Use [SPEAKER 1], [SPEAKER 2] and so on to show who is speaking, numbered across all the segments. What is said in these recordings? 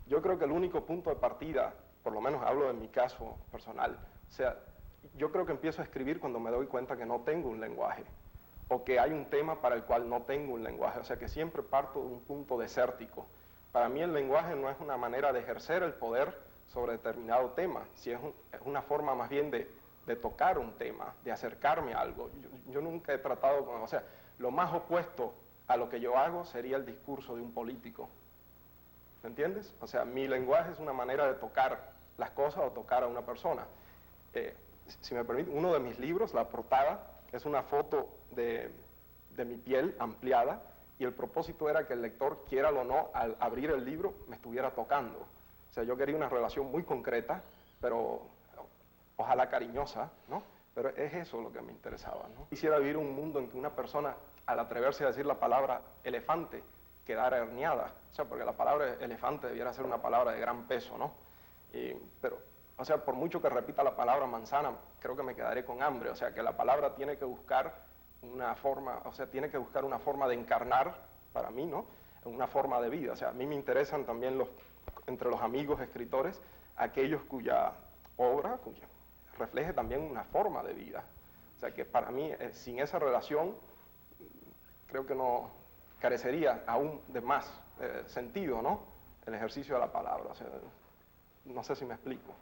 [SPEAKER 1] Yo creo que el único punto de partida, por lo menos hablo de mi caso personal, o sea, yo creo que empiezo a escribir cuando me doy cuenta que no tengo un lenguaje, o que hay un tema para el cual no tengo un lenguaje, o sea que siempre parto de un punto desértico. Para mí el lenguaje no es una manera de ejercer el poder sobre determinado tema, si es una forma más bien de tocar un tema, de acercarme a algo. Yo nunca he tratado con, o sea, lo más opuesto a lo que yo hago sería el discurso de un político. ¿Me entiendes? O sea, mi lenguaje es una manera de tocar las cosas o tocar a una persona. Si me permite, uno de mis libros, la portada, es una foto de mi piel ampliada, y el propósito era que el lector, quiera o no, al abrir el libro, me estuviera tocando. O sea, yo quería una relación muy concreta, pero ojalá cariñosa, ¿no? Pero es eso lo que me interesaba, ¿no? Quisiera vivir un mundo en que una persona, al atreverse a decir la palabra elefante, quedara herniada. O sea, porque la palabra elefante debiera ser una palabra de gran peso, ¿no? Pero, o sea, por mucho que repita la palabra manzana, creo que me quedaré con hambre. O sea, que la palabra tiene que buscar una forma, o sea, tiene que buscar una forma de encarnar, para mí, ¿no? Una forma de vida. O sea, a mí me interesan también entre los amigos escritores, aquellos cuya obra refleje también una forma de vida. O sea, que para mí, sin esa relación, creo que no carecería aún de más sentido, ¿no? El ejercicio de la palabra. O sea, no sé si me explico.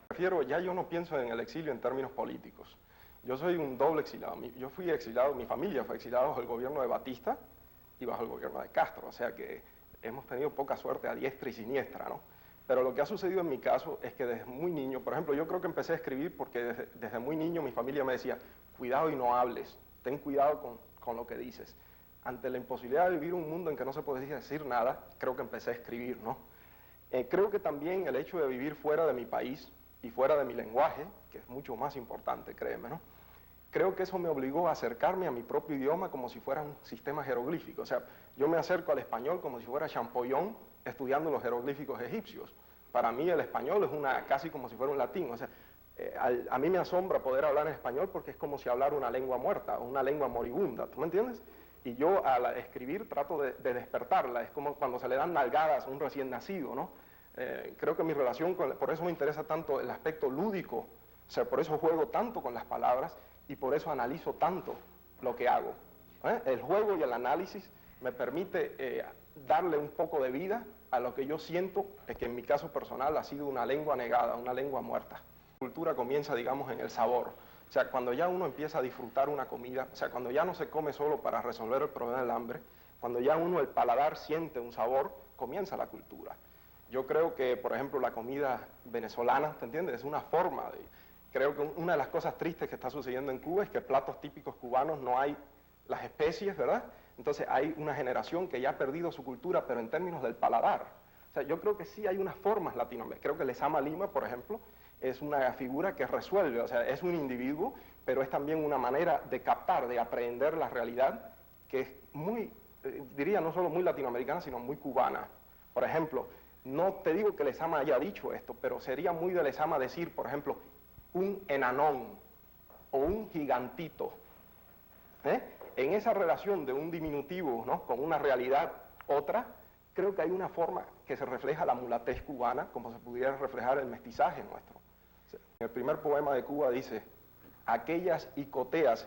[SPEAKER 1] Ya yo no pienso en el exilio en términos políticos. Yo soy un doble exiliado. Yo fui exiliado, mi familia fue exiliada bajo el gobierno de Batista y bajo el gobierno de Castro. O sea que hemos tenido poca suerte a diestra y siniestra, ¿no? Pero lo que ha sucedido en mi caso es que desde muy niño, por ejemplo, yo creo que empecé a escribir porque desde muy niño mi familia me decía, cuidado y no hables, ten cuidado con lo que dices. Ante la imposibilidad de vivir un mundo en que no se podía decir nada, creo que empecé a escribir, ¿no? Creo que también el hecho de vivir fuera de mi país y fuera de mi lenguaje, que es mucho más importante, créeme, ¿no? Creo que eso me obligó a acercarme a mi propio idioma como si fuera un sistema jeroglífico. O sea, yo me acerco al español como si fuera Champollion estudiando los jeroglíficos egipcios. Para mí el español es casi como si fuera un latín. O sea, a mí me asombra poder hablar en español porque es como si hablara una lengua muerta o una lengua moribunda, ¿tú me entiendes? Y yo al escribir trato de despertarla, es como cuando se le dan nalgadas a un recién nacido, ¿no? Creo que mi relación por eso me interesa tanto el aspecto lúdico, o sea, por eso juego tanto con las palabras y por eso analizo tanto lo que hago. El juego y el análisis me permite darle un poco de vida a lo que yo siento, que en mi caso personal ha sido una lengua negada, una lengua muerta. La cultura comienza, digamos, en el sabor. O sea, cuando ya uno empieza a disfrutar una comida, o sea, cuando ya no se come solo para resolver el problema del hambre, cuando ya uno, el paladar, siente un sabor, comienza la cultura. Yo creo que, por ejemplo, la comida venezolana, ¿te entiendes? Es una forma de... Creo que una de las cosas tristes que está sucediendo en Cuba es que platos típicos cubanos no hay las especies, ¿verdad? Entonces hay una generación que ya ha perdido su cultura, pero en términos del paladar. O sea, yo creo que sí hay unas formas latinoamericanas. Creo que Lezama Lima, por ejemplo, es una figura que resuelve, o sea, es un individuo, pero es también una manera de captar, de aprehender la realidad, que es muy, diría, no solo muy latinoamericana, sino muy cubana. Por ejemplo, no te digo que Lezama haya dicho esto, pero sería muy de Lezama decir, por ejemplo, un enanón o un gigantito. En esa relación de un diminutivo, ¿no?, con una realidad otra, creo que hay una forma que se refleja la mulatez cubana, como se pudiera reflejar el mestizaje nuestro. En el primer poema de Cuba dice, aquellas jicoteas,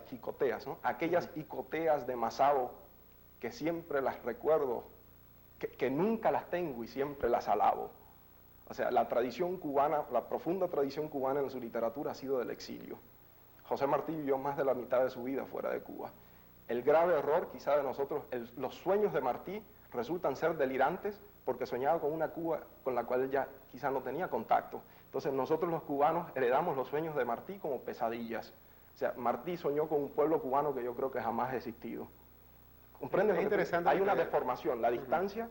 [SPEAKER 1] ¿no?, aquellas jicoteas de Masao que siempre las recuerdo, que nunca las tengo y siempre las alabo. O sea, la tradición cubana, la profunda tradición cubana en su literatura ha sido del exilio. José Martí vivió más de la mitad de su vida fuera de Cuba. El grave error quizá de nosotros, los sueños de Martí resultan ser delirantes porque soñaba con una Cuba con la cual él ya quizá no tenía contacto. Entonces nosotros los cubanos heredamos los sueños de Martí como pesadillas. O sea, Martí soñó con un pueblo cubano que yo creo que jamás ha existido. ¿Comprenden?
[SPEAKER 2] Es interesante.
[SPEAKER 1] Hay una deformación, la distancia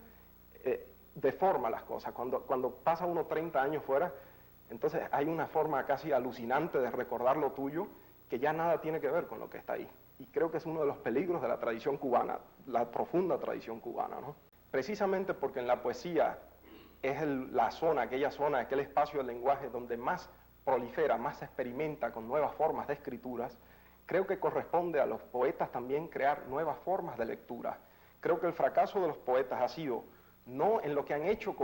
[SPEAKER 1] deforma las cosas. Cuando pasa uno 30 años fuera, entonces hay una forma casi alucinante de recordar lo tuyo que ya nada tiene que ver con lo que está ahí. Y creo que es uno de los peligros de la tradición cubana, la profunda tradición cubana, ¿no? Precisamente porque en la poesía es aquella zona, aquel espacio del lenguaje donde más prolifera, más se experimenta con nuevas formas de escrituras, creo que corresponde a los poetas también crear nuevas formas de lectura. Creo que el fracaso de los poetas ha sido no en lo que han hecho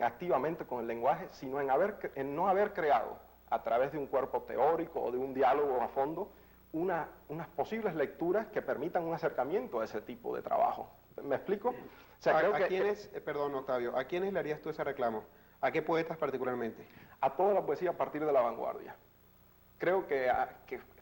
[SPEAKER 1] activamente con el lenguaje, sino en no haber creado, a través de un cuerpo teórico o de un diálogo a fondo, unas posibles lecturas que permitan un acercamiento a ese tipo de trabajo. ¿Me explico? O sea, creo que
[SPEAKER 2] quiénes, perdón Octavio, ¿a quiénes le harías tú ese reclamo? ¿A qué poetas particularmente?
[SPEAKER 1] a toda la poesía a partir de la vanguardia. Creo que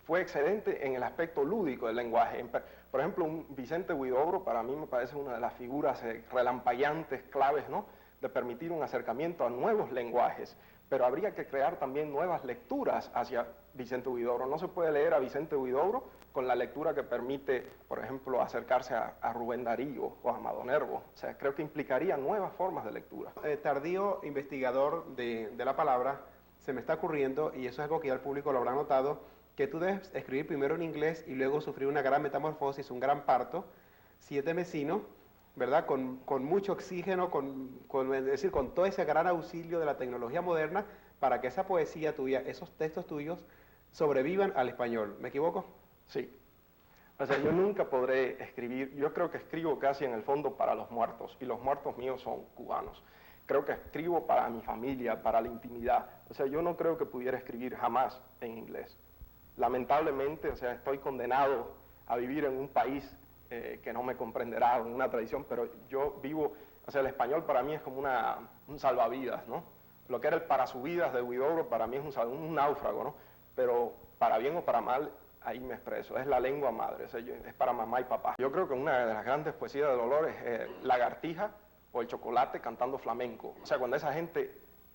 [SPEAKER 1] fue excelente en el aspecto lúdico del lenguaje. Por ejemplo, un Vicente Huidobro para mí me parece una de las figuras relampagueantes, claves, ¿no?, de permitir un acercamiento a nuevos lenguajes, pero habría que crear también nuevas lecturas hacia Vicente Huidobro. No se puede leer a Vicente Huidobro con la lectura que permite, por ejemplo, acercarse a Rubén Darío o a Amado Nervo. O sea, creo que implicaría nuevas formas de lectura.
[SPEAKER 2] Tardío investigador de la palabra, se me está ocurriendo, y eso es algo que ya el público lo habrá notado, que tú debes escribir primero en inglés y luego sufrir una gran metamorfosis, un gran parto, siete mesino, ¿verdad? Con mucho oxígeno, es decir, con todo ese gran auxilio de la tecnología moderna para que esa poesía tuya, esos textos tuyos, sobrevivan al español. ¿Me equivoco?
[SPEAKER 1] Sí. O sea, yo nunca podré escribir, yo creo que escribo casi en el fondo para los muertos, y los muertos míos son cubanos. Creo que escribo para mi familia, para la intimidad. O sea, yo no creo que pudiera escribir jamás en inglés. Lamentablemente, o sea, estoy condenado a vivir en un país que no me comprenderá, en una tradición, pero yo vivo, o sea, el español para mí es como un salvavidas, ¿no? Lo que era el parasubidas de Huidobro para mí es un náufrago, ¿no? Pero para bien o para mal, ahí me expreso, es la lengua madre, o sea, es para mamá y papá. Yo creo que una de las grandes poesías de Dolores es Lagartija o El Chocolate cantando flamenco. O sea, cuando esa gente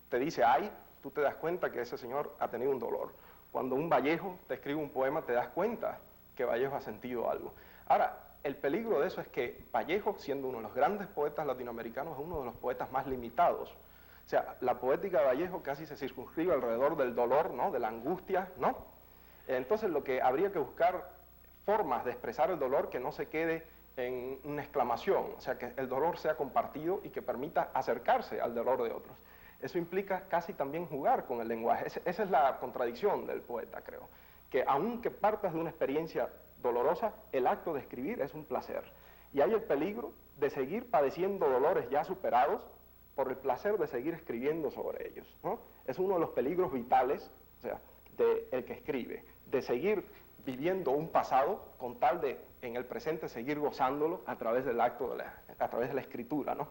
[SPEAKER 1] te dice ay, tú te das cuenta que ese señor ha tenido un dolor. Cuando un Vallejo te escribe un poema, te das cuenta que Vallejo ha sentido algo. Ahora, el peligro de eso es que Vallejo, siendo uno de los grandes poetas latinoamericanos, es uno de los poetas más limitados. O sea, la poética de Vallejo casi se circunscribe alrededor del dolor, ¿no?, de la angustia, ¿no? Entonces lo que habría que buscar formas de expresar el dolor que no se quede en una exclamación, o sea, que el dolor sea compartido y que permita acercarse al dolor de otros. Eso implica casi también jugar con el lenguaje. Esa es la contradicción del poeta, creo. Que aunque partas de una experiencia dolorosa, el acto de escribir es un placer. Y hay el peligro de seguir padeciendo dolores ya superados por el placer de seguir escribiendo sobre ellos, ¿no? Es uno de los peligros vitales, o sea, del que escribe, de seguir viviendo un pasado con tal de en el presente seguir gozándolo a través del acto, a través de la escritura, ¿no?